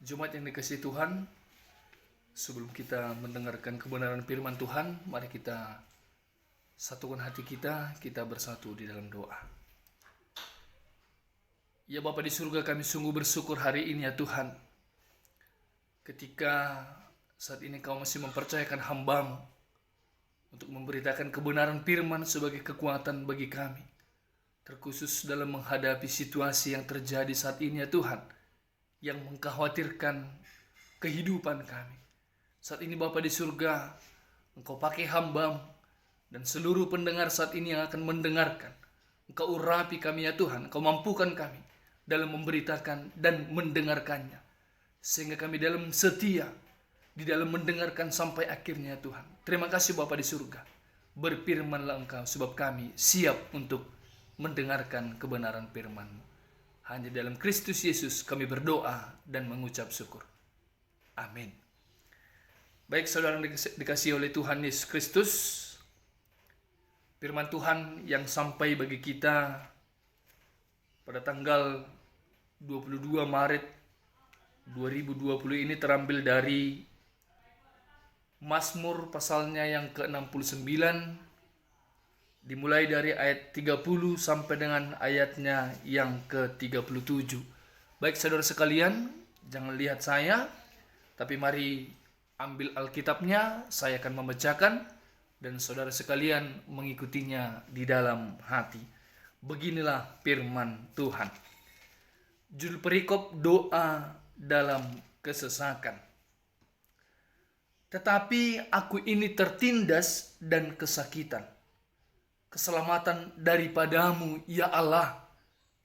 Jemaat yang dikasihi Tuhan, sebelum kita mendengarkan kebenaran firman Tuhan, mari kita satukan hati kita bersatu di dalam doa. Ya Bapa di surga, kami sungguh bersyukur hari ini ya Tuhan, ketika saat ini Kau masih mempercayakan hamba-Mu untuk memberitakan kebenaran firman sebagai kekuatan bagi kami, terkhusus dalam menghadapi situasi yang terjadi saat ini ya Tuhan, yang mengkhawatirkan kehidupan kami. Saat ini Bapa di surga, Engkau pakai hamba-Mu dan seluruh pendengar saat ini yang akan mendengarkan. Engkau urapi kami ya Tuhan, Engkau mampukan kami dalam memberitakan dan mendengarkannya, sehingga kami dalam setia di dalam mendengarkan sampai akhirnya ya Tuhan. Terima kasih Bapa di surga. Berfirmanlah Engkau, sebab kami siap untuk mendengarkan kebenaran firman-Mu. Hanya dalam Kristus Yesus kami berdoa dan mengucap syukur. Amin. Baik saudara yang dikasihi oleh Tuhan Yesus Kristus, firman Tuhan yang sampai bagi kita pada tanggal 22 Maret 2020 ini terambil dari Mazmur pasalnya yang ke-69, dimulai dari ayat 30 sampai dengan ayatnya yang ke-37. Baik saudara sekalian, jangan lihat saya, tapi mari ambil Alkitabnya, saya akan membacakan dan saudara sekalian mengikutinya di dalam hati. Beginilah firman Tuhan. Judul perikop, doa dalam kesesakan. Tetapi aku ini tertindas dan kesakitan. Keselamatan daripada-Mu, ya Allah,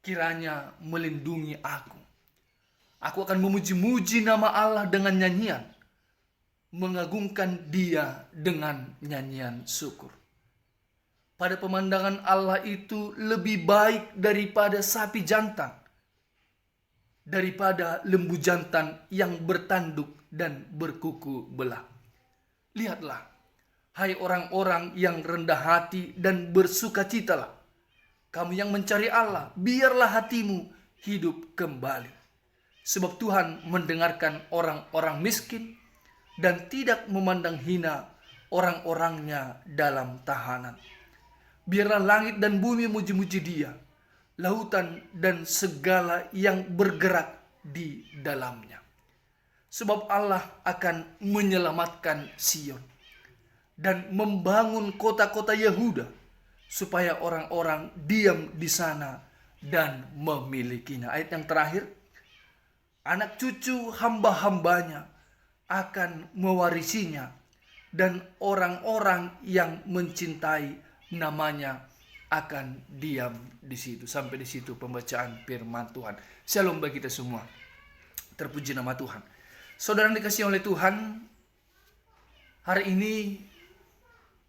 kiranya melindungi aku. Aku akan memuji-muji nama Allah dengan nyanyian, mengagungkan Dia dengan nyanyian syukur. Pada pemandangan Allah itu lebih baik daripada sapi jantan, daripada lembu jantan yang bertanduk dan berkuku belah. Lihatlah, hai orang-orang yang rendah hati dan bersukacitalah. Kamu yang mencari Allah, biarlah hatimu hidup kembali. Sebab Tuhan mendengarkan orang-orang miskin dan tidak memandang hina orang-orangnya dalam tahanan. Biarlah langit dan bumi muji-muji Dia, lautan dan segala yang bergerak di dalamnya. Sebab Allah akan menyelamatkan Sion dan membangun kota-kota Yehuda, supaya orang-orang diam di sana dan memilikinya. Ayat yang terakhir, anak cucu hamba-hambanya akan mewarisinya, dan orang-orang yang mencintai namanya akan diam di situ. Sampai di situ pembacaan firman Tuhan. Shalom bagi kita semua. Terpuji nama Tuhan. Saudara yang dikasihi oleh Tuhan, hari ini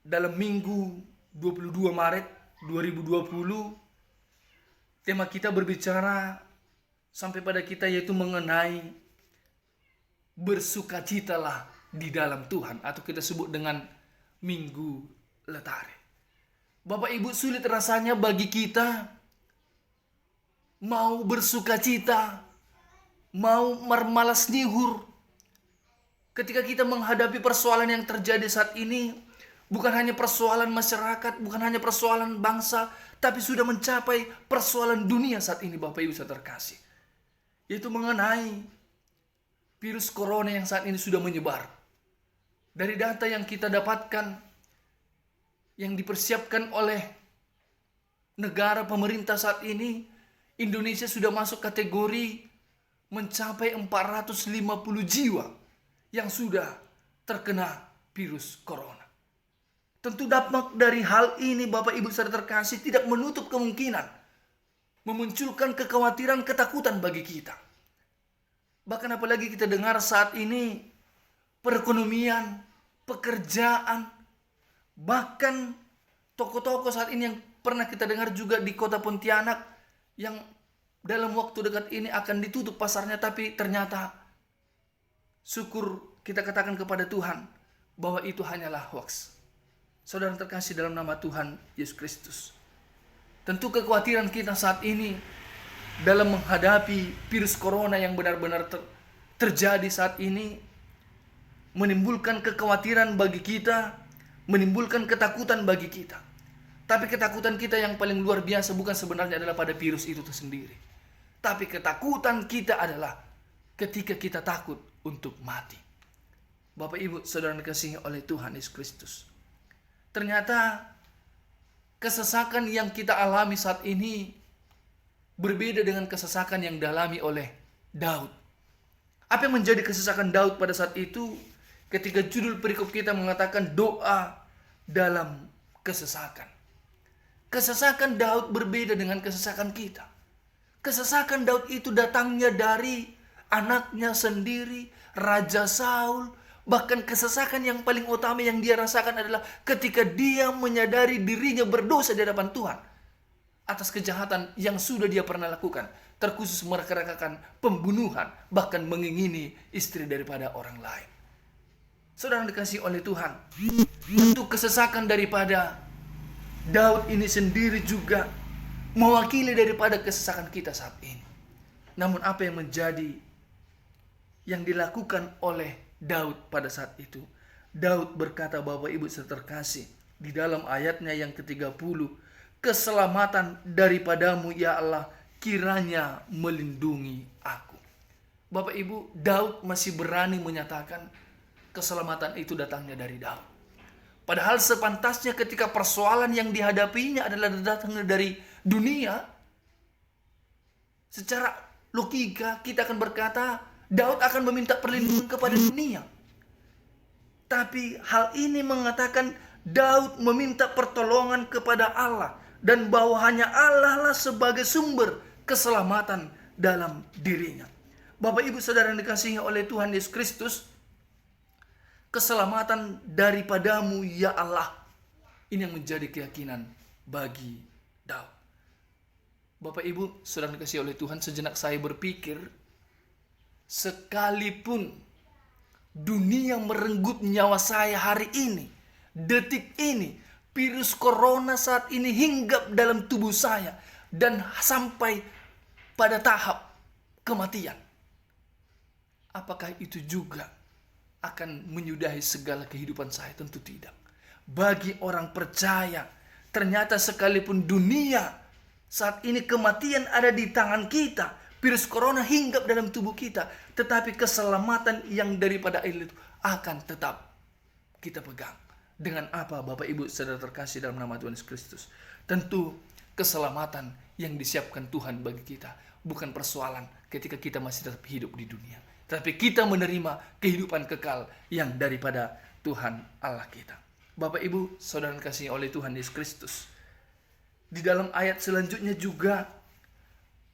dalam Minggu 22 Maret 2020, tema kita berbicara sampai pada kita, yaitu mengenai bersukacitalah di dalam Tuhan, atau kita sebut dengan Minggu Letare. Bapak Ibu, sulit rasanya bagi kita mau bersukacita, mau bermalas nihur ketika kita menghadapi persoalan yang terjadi saat ini. Bukan hanya persoalan masyarakat, bukan hanya persoalan bangsa, tapi sudah mencapai persoalan dunia saat ini, Bapak Ibu saya terkasih. Yaitu mengenai virus corona yang saat ini sudah menyebar. Dari data yang kita dapatkan, yang dipersiapkan oleh negara pemerintah saat ini, Indonesia sudah masuk kategori mencapai 450 jiwa yang sudah terkena virus corona. Tentu dampak dari hal ini, Bapak Ibu saudara terkasih, tidak menutup kemungkinan memunculkan kekhawatiran, ketakutan bagi kita. Bahkan apalagi kita dengar saat ini perekonomian, pekerjaan, bahkan toko-toko saat ini yang pernah kita dengar juga di kota Pontianak yang dalam waktu dekat ini akan ditutup pasarnya, tapi ternyata syukur kita katakan kepada Tuhan bahwa itu hanyalah hoax. Saudara terkasih dalam nama Tuhan Yesus Kristus, tentu kekhawatiran kita saat ini dalam menghadapi virus corona yang benar-benar terjadi saat ini menimbulkan kekhawatiran bagi kita, menimbulkan ketakutan bagi kita. Tapi ketakutan kita yang paling luar biasa bukan sebenarnya adalah pada virus itu sendiri. Tapi ketakutan kita adalah ketika kita takut untuk mati. Bapak Ibu Saudara dikasihi oleh Tuhan Yesus Kristus. Ternyata kesesakan yang kita alami saat ini berbeda dengan kesesakan yang dialami oleh Daud. Apa yang menjadi kesesakan Daud pada saat itu? Ketika judul perikop kita mengatakan doa dalam kesesakan. Kesesakan Daud berbeda dengan kesesakan kita. Kesesakan Daud itu datangnya dari anaknya sendiri, Raja Saul. Bahkan kesesakan yang paling utama yang dia rasakan adalah ketika dia menyadari dirinya berdosa di hadapan Tuhan atas kejahatan yang sudah dia pernah lakukan, terkhusus merekarakakan pembunuhan, bahkan mengingini istri daripada orang lain. Saudara dikasihi oleh Tuhan, untuk kesesakan daripada Daud ini sendiri juga mewakili daripada kesesakan kita saat ini. Namun apa yang menjadi yang dilakukan oleh Daud pada saat itu? Daud berkata, Bapak Ibu terkasih, di dalam ayatnya yang ke-30, keselamatan daripadamu ya Allah kiranya melindungi aku. Bapak Ibu, Daud masih berani menyatakan keselamatan itu datangnya dari Daud. Padahal sepantasnya ketika persoalan yang dihadapinya adalah datangnya dari dunia, secara logika kita akan berkata Daud akan meminta perlindungan kepada dunia. Tapi hal ini mengatakan Daud meminta pertolongan kepada Allah, dan bahwa hanya Allah lah sebagai sumber keselamatan dalam dirinya. Bapak Ibu Saudara yang dikasihi oleh Tuhan Yesus Kristus, keselamatan daripadamu ya Allah, ini yang menjadi keyakinan bagi Daud. Bapak Ibu Saudara yang dikasihi oleh Tuhan, sejenak saya berpikir, sekalipun dunia merenggut nyawa saya hari ini, detik ini, virus corona saat ini hinggap dalam tubuh saya dan sampai pada tahap kematian, apakah itu juga akan menyudahi segala kehidupan saya? Tentu tidak. Bagi orang percaya, ternyata sekalipun dunia saat ini kematian ada di tangan kita, virus corona hinggap dalam tubuh kita, tetapi keselamatan yang daripada itu akan tetap kita pegang. Dengan apa Bapak Ibu Saudara terkasih dalam nama Tuhan Yesus Kristus? Tentu keselamatan yang disiapkan Tuhan bagi kita bukan persoalan ketika kita masih tetap hidup di dunia, tapi kita menerima kehidupan kekal yang daripada Tuhan Allah kita. Bapak Ibu Saudara dikasihi oleh Tuhan Yesus Kristus, di dalam ayat selanjutnya juga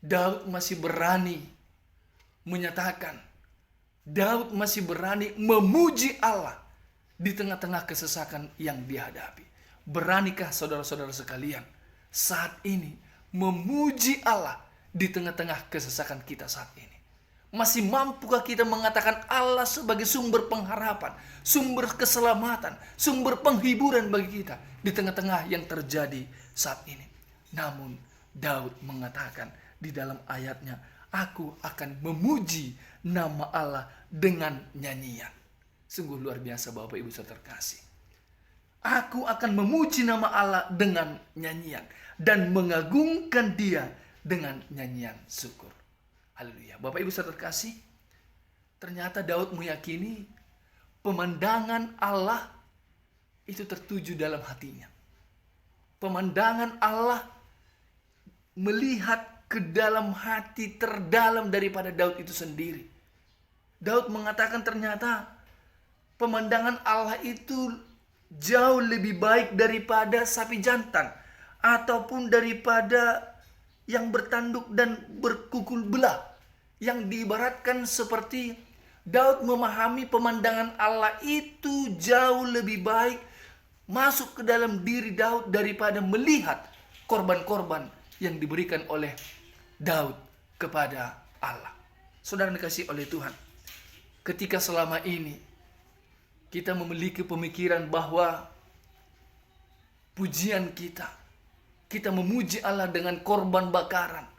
Daud masih berani menyatakan, Daud masih berani memuji Allah di tengah-tengah kesesakan yang dihadapi. Beranikah saudara-saudara sekalian saat ini memuji Allah di tengah-tengah kesesakan kita saat ini? Masih mampukah kita mengatakan Allah sebagai sumber pengharapan, sumber keselamatan, sumber penghiburan bagi kita di tengah-tengah yang terjadi saat ini? Namun Daud mengatakan di dalam ayatnya, aku akan memuji nama Allah dengan nyanyian. Sungguh luar biasa Bapak Ibu Saudara terkasih. Aku akan memuji nama Allah dengan nyanyian dan mengagungkan Dia dengan nyanyian syukur. Haleluya. Bapak Ibu Saudara terkasih, ternyata Daud meyakini pemandangan Allah itu tertuju dalam hatinya. Pemandangan Allah melihat ke dalam hati terdalam daripada Daud itu sendiri. Daud mengatakan ternyata pemandangan Allah itu jauh lebih baik daripada sapi jantan, ataupun daripada yang bertanduk dan berkukul belah. Yang diibaratkan seperti Daud memahami pemandangan Allah itu jauh lebih baik masuk ke dalam diri Daud daripada melihat korban-korban yang diberikan oleh Daud kepada Allah. Saudara dikasihi oleh Tuhan, ketika selama ini kita memiliki pemikiran bahwa pujian kita memuji Allah dengan korban bakaran,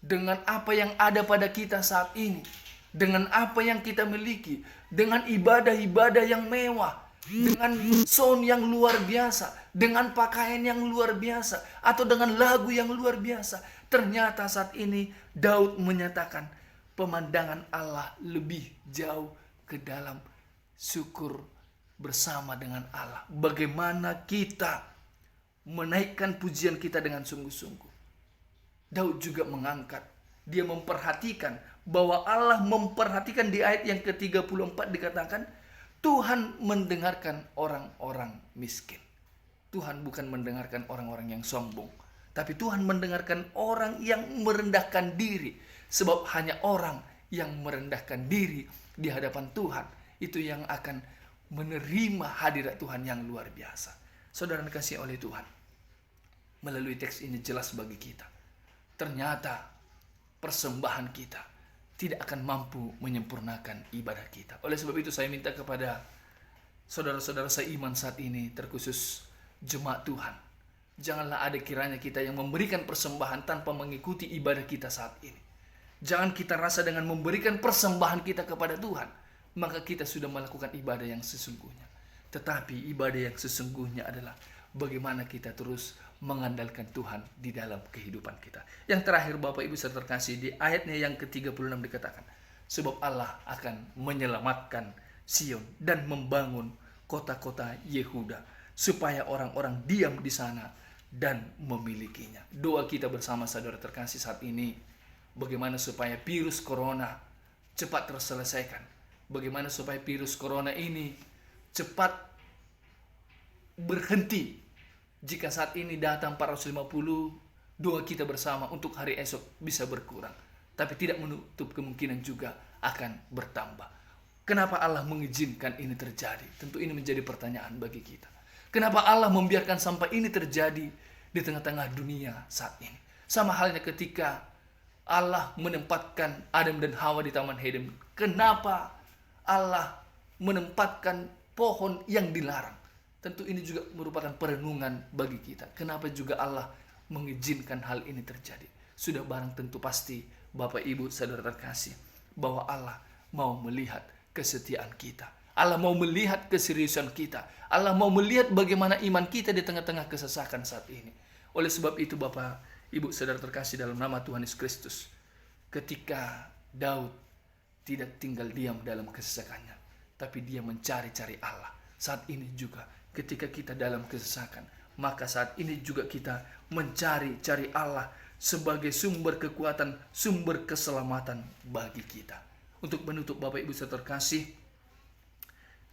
dengan apa yang ada pada kita saat ini, dengan apa yang kita miliki, dengan ibadah-ibadah yang mewah, dengan sound yang luar biasa, dengan pakaian yang luar biasa, atau dengan lagu yang luar biasa. Ternyata saat ini Daud menyatakan pemandangan Allah lebih jauh ke dalam syukur bersama dengan Allah. Bagaimana kita menaikkan pujian kita dengan sungguh-sungguh. Daud juga mengangkat, dia memperhatikan bahwa Allah memperhatikan. Di ayat yang ke-34 dikatakan, Tuhan mendengarkan orang-orang miskin. Tuhan bukan mendengarkan orang-orang yang sombong, tapi Tuhan mendengarkan orang yang merendahkan diri. Sebab hanya orang yang merendahkan diri di hadapan Tuhan, itu yang akan menerima hadirat Tuhan yang luar biasa. Saudara dikasihi oleh Tuhan, melalui teks ini jelas bagi kita, ternyata persembahan kita tidak akan mampu menyempurnakan ibadah kita. Oleh sebab itu saya minta kepada saudara-saudara seiman saat ini, terkhusus jemaat Tuhan, janganlah ada kiranya kita yang memberikan persembahan tanpa mengikuti ibadah kita saat ini. Jangan kita rasa dengan memberikan persembahan kita kepada Tuhan, maka kita sudah melakukan ibadah yang sesungguhnya. Tetapi ibadah yang sesungguhnya adalah bagaimana kita terus mengandalkan Tuhan di dalam kehidupan kita. Yang terakhir Bapak Ibu saudara terkasih, di ayatnya yang ke-36 dikatakan, sebab Allah akan menyelamatkan Sion dan membangun kota-kota Yehuda, supaya orang-orang diam di sana dan memilikinya. Doa kita bersama saudara terkasih saat ini, bagaimana supaya virus corona cepat terselesaikan. Bagaimana supaya virus corona ini cepat berhenti. Jika saat ini datang 450, doa kita bersama untuk hari esok bisa berkurang. Tapi tidak menutup kemungkinan juga akan bertambah. Kenapa Allah mengizinkan ini terjadi? Tentu ini menjadi pertanyaan bagi kita. Kenapa Allah membiarkan sampai ini terjadi di tengah-tengah dunia saat ini? Sama halnya ketika Allah menempatkan Adam dan Hawa di Taman Eden. Kenapa Allah menempatkan pohon yang dilarang? Tentu ini juga merupakan perenungan bagi kita. Kenapa juga Allah mengizinkan hal ini terjadi? Sudah barang tentu pasti Bapak Ibu saudara terkasih, bahwa Allah mau melihat kesetiaan kita. Allah mau melihat keseriusan kita. Allah mau melihat bagaimana iman kita di tengah-tengah kesesakan saat ini. Oleh sebab itu Bapak Ibu saudara terkasih dalam nama Tuhan Yesus Kristus, ketika Daud tidak tinggal diam dalam kesesakannya, tapi dia mencari-cari Allah. Saat ini juga ketika kita dalam kesesakan, maka saat ini juga kita mencari-cari Allah sebagai sumber kekuatan, sumber keselamatan bagi kita. Untuk menutup Bapak Ibu saudara terkasih,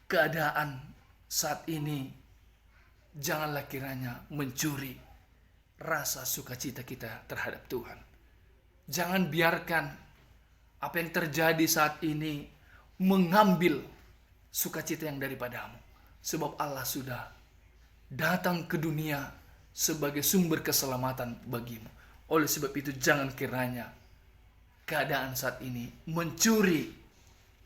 keadaan saat ini janganlah kiranya mencuri rasa sukacita kita terhadap Tuhan. Jangan biarkan apa yang terjadi saat ini mengambil sukacita yang daripadamu. Sebab Allah sudah datang ke dunia sebagai sumber keselamatan bagimu. Oleh sebab itu jangan kiranya keadaan saat ini mencuri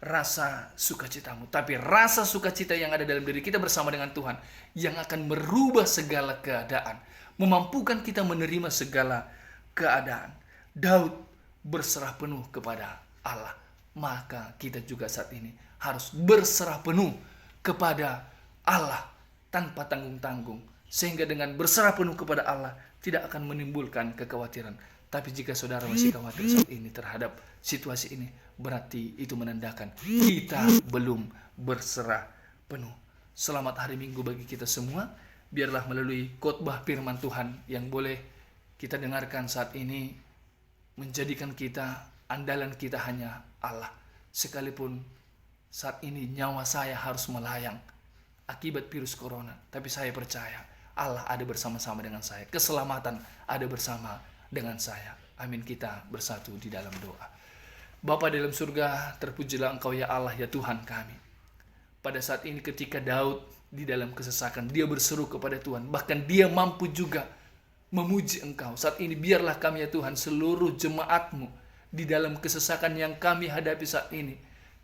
rasa sukacitamu. Tapi rasa sukacita yang ada dalam diri kita bersama dengan Tuhan, yang akan merubah segala keadaan, memampukan kita menerima segala keadaan. Daud berserah penuh kepada Allah. Maka kita juga saat ini harus berserah penuh kepada Allah tanpa tanggung-tanggung. Sehingga dengan berserah penuh kepada Allah tidak akan menimbulkan kekhawatiran. Tapi jika saudara masih khawatir saat ini terhadap situasi ini, berarti itu menandakan kita belum berserah penuh. Selamat hari Minggu bagi kita semua. Biarlah melalui khotbah firman Tuhan yang boleh kita dengarkan saat ini menjadikan kita, andalan kita hanya Allah. Sekalipun saat ini nyawa saya harus melayang akibat virus corona, tapi saya percaya Allah ada bersama-sama dengan saya. Keselamatan ada bersama dengan saya. Amin. Kita bersatu di dalam doa. Bapa dalam surga, terpujilah Engkau ya Allah ya Tuhan kami. Pada saat ini ketika Daud di dalam kesesakan, dia berseru kepada Tuhan. Bahkan dia mampu juga memuji Engkau. Saat ini biarlah kami ya Tuhan, seluruh jemaat-Mu di dalam kesesakan yang kami hadapi saat ini,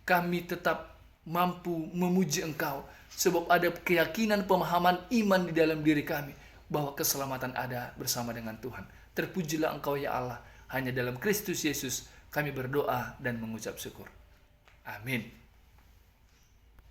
kami tetap mampu memuji Engkau. Sebab ada keyakinan, pemahaman, iman di dalam diri kami bahwa keselamatan ada bersama dengan Tuhan. Terpujilah Engkau ya Allah. Hanya dalam Kristus Yesus kami berdoa dan mengucap syukur. Amin.